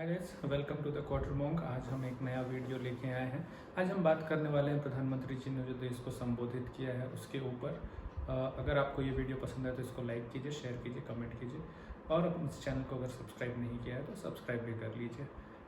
Hi guys, welcome to the Quarter Monk. आज हम एक नया वीडियो लेके आए हैं। आज हम बात करने वाले हैं प्रधानमंत्री जी ने जो देश को संबोधित किया है उसके ऊपर। अगर आपको ये वीडियो पसंद है तो इसको लाइक कीजिए, शेयर कीजिए, कमेंट कीजिए और अपने इस चैनल को अगर सब्सक्राइब नहीं किया है तो सब्सक्राइब भी कर लीजिए।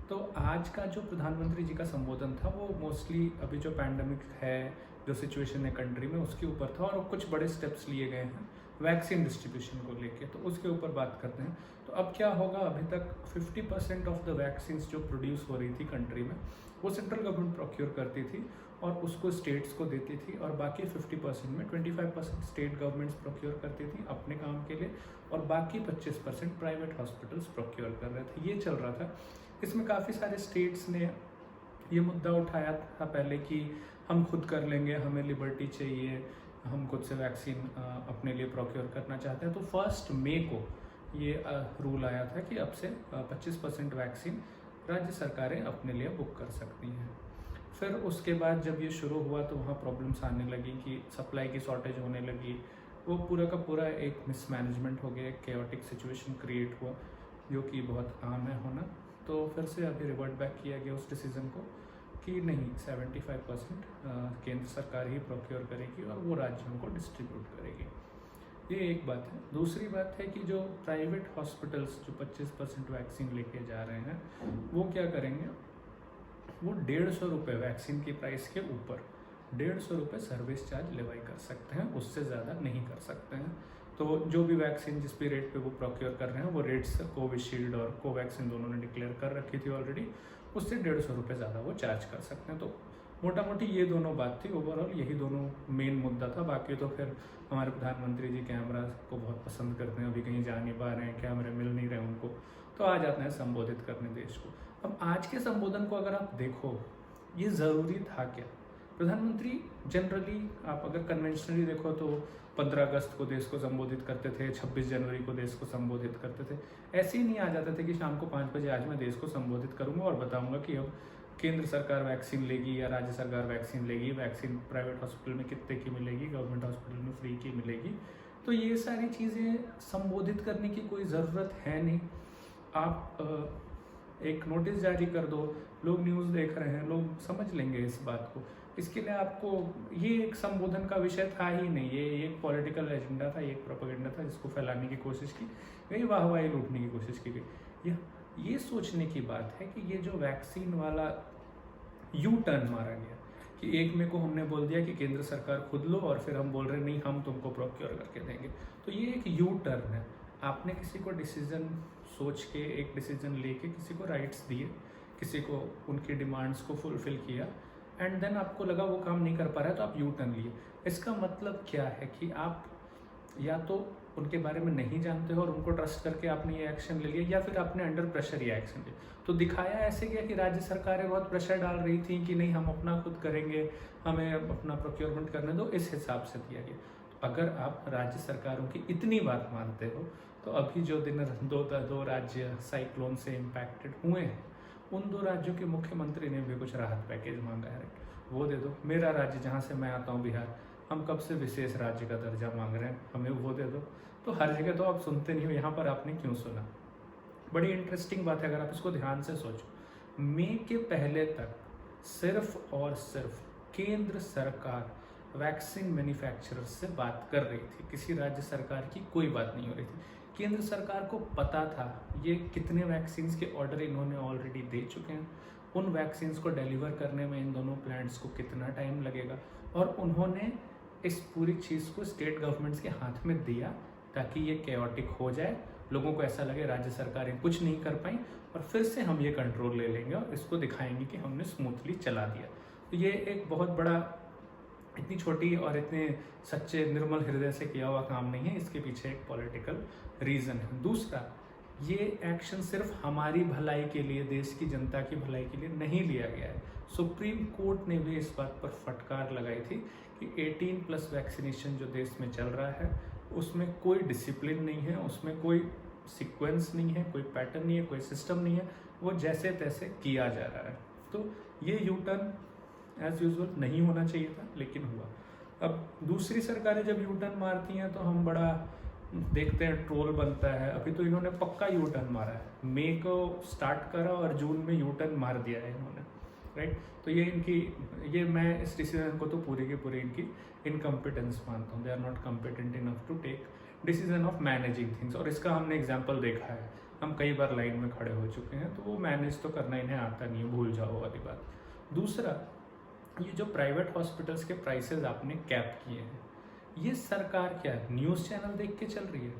तो आज का जो प्रधानमंत्री जी का संबोधन था वो मोस्टली अभी जो पैंडमिक है, जो सिचुएशन है कंट्री में, उसके ऊपर था और कुछ बड़े स्टेप्स लिए गए हैं वैक्सीन डिस्ट्रीब्यूशन को लेके, तो उसके ऊपर बात करते हैं। तो अब क्या होगा, अभी तक 50% ऑफ द वैक्सीन जो प्रोड्यूस हो रही थी कंट्री में वो सेंट्रल गवर्नमेंट प्रोक्योर करती थी और उसको स्टेट्स को देती थी, और बाकी 50% में 25% स्टेट गवर्नमेंट्स प्रोक्योर करती थी अपने काम के लिए और बाकी 25% प्राइवेट हॉस्पिटल्स प्रोक्योर कर रहे थे। ये चल रहा था। इसमें काफ़ी सारे स्टेट्स ने ये मुद्दा उठाया था पहले कि हम खुद कर लेंगे, हमें लिबर्टी चाहिए, हम खुद से वैक्सीन अपने लिए प्रोक्योर करना चाहते हैं। तो 1 मई को ये रूल आया था कि अब से 25% वैक्सीन राज्य सरकारें अपने लिए बुक कर सकती हैं। फिर उसके बाद जब ये शुरू हुआ तो वहाँ प्रॉब्लम्स आने लगी कि सप्लाई की शॉर्टेज होने लगी। वो पूरा का पूरा एक मिसमैनेजमेंट हो गया, एक केओटिक सिचुएशन क्रिएट हुआ जो कि बहुत आम है होना। तो फिर से अभी रिवर्ट बैक किया गया उस डिसीज़न को कि नहीं, 75% केंद्र सरकार ही प्रोक्योर करेगी और वो राज्यों को डिस्ट्रीब्यूट करेगी। ये एक बात है। दूसरी बात है कि जो प्राइवेट हॉस्पिटल्स जो 25% वैक्सीन लेके जा रहे हैं वो क्या करेंगे, वो 150 रुपये वैक्सीन की प्राइस के ऊपर 150 रुपये सर्विस चार्ज लेवाई कर सकते हैं, उससे ज़्यादा नहीं कर सकते हैं। तो जो भी वैक्सीन जिस भी रेट पे वो प्रोक्योर कर रहे हैं वो रेट्स कोविशील्ड और कोवैक्सीन दोनों ने डिक्लेयर कर रखी थी ऑलरेडी, उससे 150 रुपये ज़्यादा वो चार्ज कर सकते हैं। तो मोटा मोटी ये दोनों बात थी। ओवरऑल यही दोनों मेन मुद्दा था। बाकी तो फिर हमारे प्रधानमंत्री जी कैमरा को बहुत पसंद करते हैं, अभी कहीं जा नहीं पा रहे हैं, कैमरे मिल नहीं रहे उनको, तो आ जाते हैं संबोधित करने देश को। अब आज के संबोधन को अगर आप देखो, ये ज़रूरी था क्या? प्रधानमंत्री जनरली आप अगर कन्वेंशनली देखो तो 15 अगस्त को देश को संबोधित करते थे, 26 जनवरी को देश को संबोधित करते थे। ऐसे ही नहीं आ जाते थे कि शाम को 5 बजे आज मैं देश को संबोधित करूंगा और बताऊंगा कि अब केंद्र सरकार वैक्सीन लेगी या राज्य सरकार वैक्सीन लेगी, वैक्सीन प्राइवेट हॉस्पिटल में कितने की मिलेगी, गवर्नमेंट हॉस्पिटल में फ्री की मिलेगी। तो ये सारी चीज़ें संबोधित करने की कोई ज़रूरत है नहीं। आप एक नोटिस जारी कर दो, लोग न्यूज़ देख रहे हैं, लोग समझ लेंगे इस बात को। इसके लिए आपको ये एक संबोधन का विषय था ही नहीं, ये एक पॉलिटिकल एजेंडा था, एक प्रोपेगेंडा था जिसको फैलाने की कोशिश की गई, वाहवाही लूटने की कोशिश की गई। ये सोचने की बात है कि ये जो वैक्सीन वाला यू टर्न मारा गया कि 1 मई को हमने बोल दिया कि केंद्र सरकार खुद लो और फिर हम बोल रहे नहीं, हम तुमको प्रोक्योर करके देंगे, तो ये एक यू टर्न है। आपने किसी को डिसीजन सोच के एक डिसीजन लेके किसी को राइट्स दिए, किसी को उनकी डिमांड्स को फुलफिल किया, एंड देन आपको लगा वो काम नहीं कर पा रहा है तो आप यू टर्न लिए। इसका मतलब क्या है कि आप या तो उनके बारे में नहीं जानते हो और उनको ट्रस्ट करके आपने ये एक्शन ले लिया, या फिर आपने अंडर प्रेशर ये एक्शन लिया। तो दिखाया ऐसे गया कि राज्य सरकारें बहुत प्रेशर डाल रही थी कि नहीं, हम अपना खुद करेंगे, हमें अपना प्रोक्योरमेंट करने दो, इस हिसाब से दिया गया। तो अगर आप राज्य सरकारों की इतनी बात मानते हो तो अभी जो दिन दो राज्य साइक्लोन से इम्पैक्टेड हुए हैं उन 2 राज्यों के मुख्यमंत्री ने भी कुछ राहत पैकेज मांगा है, वो दे दो। मेरा राज्य जहाँ से मैं आता हूँ बिहार, हम कब से विशेष राज्य का दर्जा मांग रहे हैं, हमें वो दे दो। तो हर जगह तो आप सुनते नहीं हो, यहाँ पर आपने क्यों सुना? बड़ी इंटरेस्टिंग बात है अगर आप इसको ध्यान से सोचो। मई के पहले तक सिर्फ और सिर्फ केंद्र सरकार वैक्सीन मैन्युफैक्चरर्स से बात कर रही थी, किसी राज्य सरकार की कोई बात नहीं हो रही थी। केंद्र सरकार को पता था ये कितने वैक्सीन्स के ऑर्डर इन्होंने ऑलरेडी दे चुके हैं, उन वैक्सीन्स को डिलीवर करने में इन दोनों प्लांट्स को कितना टाइम लगेगा, और उन्होंने इस पूरी चीज़ को स्टेट गवर्नमेंट्स के हाथ में दिया ताकि ये केओटिक हो जाए, लोगों को ऐसा लगे राज्य सरकारें कुछ नहीं कर पाई और फिर से हम ये कंट्रोल ले लेंगे और इसको दिखाएंगे कि हमने स्मूथली चला दिया। तो ये एक बहुत बड़ा, इतनी छोटी और इतने सच्चे निर्मल हृदय से किया हुआ काम नहीं है, इसके पीछे एक पॉलिटिकल रीज़न है। दूसरा, ये एक्शन सिर्फ हमारी भलाई के लिए, देश की जनता की भलाई के लिए नहीं लिया गया है। सुप्रीम कोर्ट ने भी इस बात पर फटकार लगाई थी कि 18+ वैक्सीनेशन जो देश में चल रहा है उसमें कोई डिसिप्लिन नहीं है, उसमें कोई सीक्वेंस नहीं है, कोई पैटर्न नहीं है, कोई सिस्टम नहीं है, वो जैसे तैसे किया जा रहा है। तो ये यू टर्न एज यूजुअल नहीं होना चाहिए था, लेकिन हुआ। अब दूसरी सरकारें जब यू टर्न मारती हैं तो हम बड़ा देखते हैं ट्रोल बनता है। अभी तो इन्होंने पक्का यू टर्न मारा है, मई को स्टार्ट करा और जून में यू टर्न मार दिया है इन्होंने, राइट। तो ये मैं इस डिसीजन को तो पूरी की पूरी इनकी इनकम्पिटेंस मानता हूँ। They are not competent enough to take decision of managing things. और इसका हमने एग्जाम्पल देखा है, हम कई बार लाइन में खड़े हो चुके हैं, तो वो मैनेज तो करना इन्हें आता नहीं है, भूल जाओ वाली बात। दूसरा, ये जो प्राइवेट हॉस्पिटल्स के प्राइसेस आपने कैप किए हैं, ये सरकार क्या है, न्यूज़ चैनल देख के चल रही है?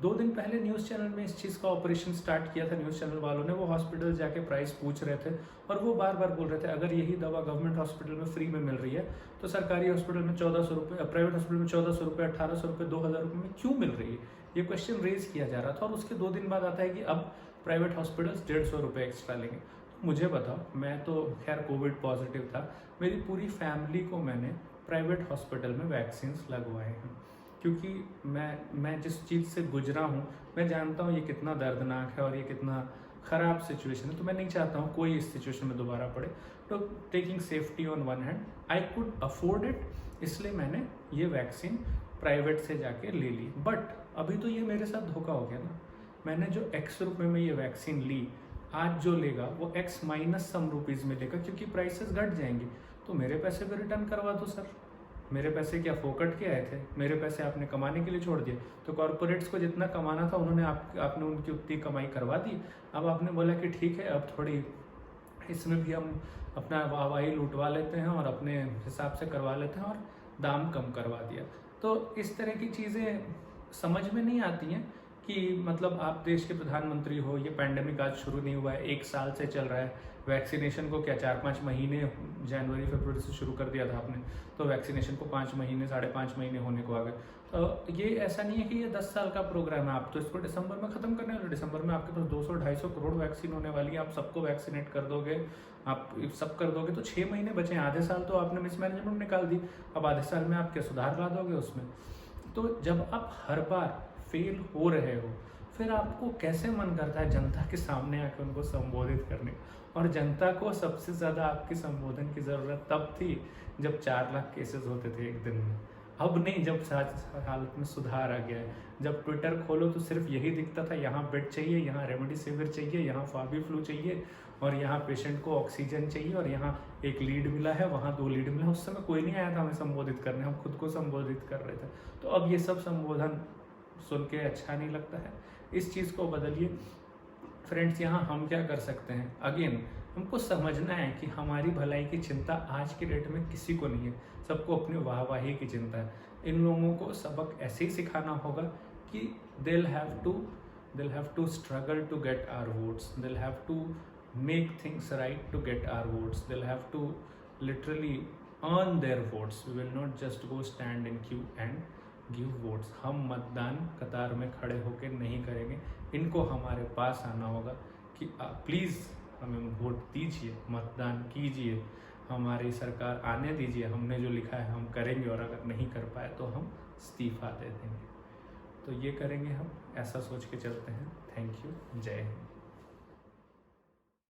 2 दिन पहले न्यूज़ चैनल में इस चीज़ का ऑपरेशन स्टार्ट किया था न्यूज़ चैनल वालों ने। वो हॉस्पिटल जाके प्राइस पूछ रहे थे और वो बार बार बोल रहे थे अगर यही दवा गवर्नमेंट हॉस्पिटल में फ्री में मिल रही है तो सरकारी हॉस्पिटल में 1400 रुपये, प्राइवेट हॉस्पिटल में 1400 रुपये, 1800 रुपये, 2000 रुपये में क्यों मिल रही है? ये क्वेश्चन रेज किया जा रहा था। और उसके 2 दिन बाद आता है कि अब प्राइवेट हॉस्पिटल्स 150 रुपये एक्स्ट्रा लेंगे। तो मुझे बताओ, मैं तो खैर कोविड पॉजिटिव था, मेरी पूरी फैमिली को मैंने प्राइवेट हॉस्पिटल में वैक्सीन लगवाए हैं, क्योंकि मैं जिस चीज़ से गुजरा हूँ, मैं जानता हूँ ये कितना दर्दनाक है और ये कितना ख़राब सिचुएशन है। तो मैं नहीं चाहता हूँ कोई इस सिचुएशन में दोबारा पड़े। तो taking safety on one hand, I could afford it, इसलिए मैंने ये वैक्सीन प्राइवेट से जाके ले ली। बट अभी तो ये मेरे साथ धोखा हो गया ना। मैंने जो X रुपये में ये वैक्सीन ली, आज जो लेगा वो X माइनस सम रुपीज़ में लेगा, क्योंकि प्राइसेस घट जाएंगे। तो मेरे पैसे भी रिटर्न करवा दो सर। मेरे पैसे क्या फोकट के आए थे? मेरे पैसे आपने कमाने के लिए छोड़ दिए। तो कॉर्पोरेट्स को जितना कमाना था उन्होंने आपने उनकी उतनी कमाई करवा दी। अब आपने बोला कि ठीक है, अब थोड़ी इसमें भी हम अपना वाहवाही लूटवा लेते हैं और अपने हिसाब से करवा लेते हैं, और दाम कम करवा दिया। तो इस तरह की चीज़ें समझ में नहीं आती हैं कि मतलब आप देश के प्रधानमंत्री हो, ये पैंडेमिक आज शुरू नहीं हुआ है, 1 साल से चल रहा है। वैक्सीनेशन को क्या 4-5 महीने, जनवरी फरवरी से शुरू कर दिया था आपने, तो वैक्सीनेशन को 5 महीने 5.5 महीने होने को आ गए। तो ये ऐसा नहीं है कि ये 10 साल का प्रोग्राम है, आप तो इसको दिसंबर में ख़त्म करने वाले। दिसंबर में आपके पास 200-250 करोड़ वैक्सीन होने वाली है, आप सबको वैक्सीनेट कर दोगे, आप सब कर दोगे तो 6 महीने बचे। आधे साल तो आपने मिसमैनेजमेंट निकाल दी, अब आधे साल में आप क्या सुधार ला दोगे उसमें? तो जब आप हर बार फेल हो रहे हो, फिर आपको कैसे मन करता है जनता के सामने आकर उनको संबोधित करने? और जनता को सबसे ज़्यादा आपके संबोधन की ज़रूरत तब थी जब 4 लाख केसेस होते थे एक दिन में। अब नहीं, जब हालत में सुधार आ गया है। जब ट्विटर खोलो तो सिर्फ यही दिखता था, यहाँ बेड चाहिए, यहाँ रेमडेसिविर चाहिए, यहाँ फाबी फ्लू चाहिए, और यहाँ पेशेंट को ऑक्सीजन चाहिए, और यहाँ 1 लीड मिला है, वहाँ 2 लीड मिला है। उस समय कोई नहीं आया था हमें संबोधित करने, हम खुद को संबोधित कर रहे थे। तो अब ये सब संबोधन सुन के अच्छा नहीं लगता है। इस चीज़ को बदलिए फ्रेंड्स। यहाँ हम क्या कर सकते हैं? अगेन हमको समझना है कि हमारी भलाई की चिंता आज के डेट में किसी को नहीं है, सबको अपनी वाहवाही की चिंता है। इन लोगों को सबक ऐसे ही सिखाना होगा कि they'll have to struggle to get our votes, they'll have to make things right to get our votes, they'll have to literally earn their votes. We will not just go stand in queue and give votes. हम मतदान कतार में खड़े होकर नहीं करेंगे, इनको हमारे पास आना होगा कि प्लीज़ हमें वोट दीजिए, मतदान कीजिए, हमारी सरकार आने दीजिए, हमने जो लिखा है हम करेंगे, और अगर नहीं कर पाए तो हम इस्तीफा दे देंगे। तो ये करेंगे हम, ऐसा सोच के चलते हैं। थैंक यू, जय हिंद।